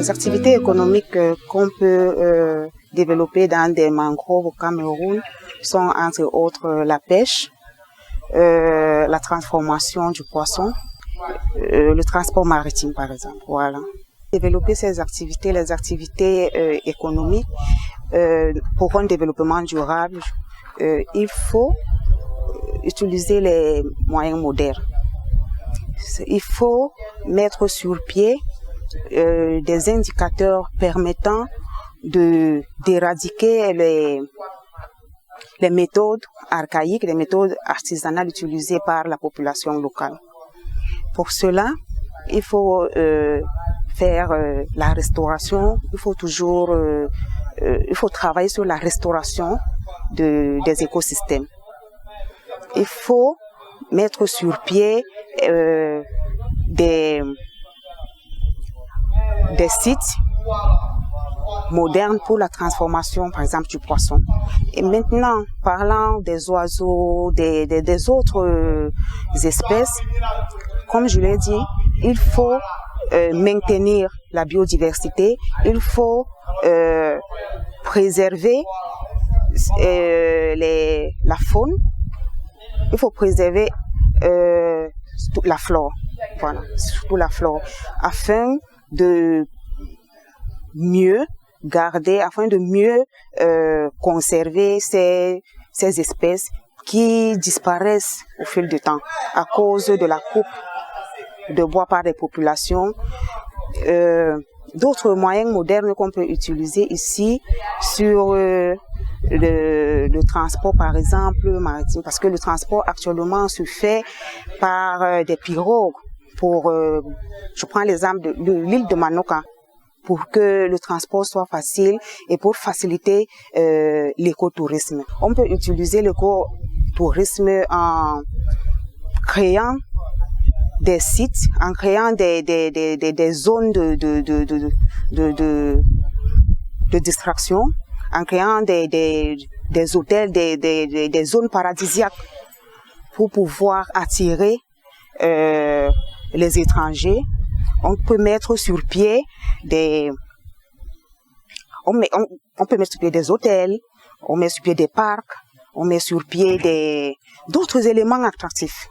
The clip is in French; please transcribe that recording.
Les activités économiques qu'on peut développer dans des mangroves au Cameroun sont entre autres la pêche, la transformation du poisson, le transport maritime par exemple. Voilà. Développer ces activités, les activités économiques pour un développement durable, il faut utiliser les moyens modernes. Il faut mettre sur pied des indicateurs permettant d'éradiquer les méthodes archaïques, les méthodes artisanales utilisées par la population locale. Pour cela, il faut faire la restauration, il faut travailler sur la restauration des écosystèmes. Il faut mettre sur pied des sites modernes pour la transformation, par exemple, du poisson. Et maintenant, parlant des oiseaux, des autres espèces, comme je l'ai dit, il faut maintenir la biodiversité, il faut préserver la faune, il faut préserver la flore, voilà, surtout la flore, afin de mieux garder, afin de mieux conserver ces espèces qui disparaissent au fil du temps à cause de la coupe de bois par les populations. D'autres moyens modernes qu'on peut utiliser ici sur le transport, par exemple, maritime, parce que le transport actuellement se fait par des pirogues. Je prends l'exemple de l'île de Manoka, pour que le transport soit facile et pour faciliter l'écotourisme. On peut utiliser l'écotourisme en créant des sites, en créant des zones de distraction, en créant des hôtels, des zones paradisiaques pour pouvoir attirer les étrangers. On peut mettre sur pied des hôtels, on met sur pied des parcs, on met sur pied d'autres éléments attractifs.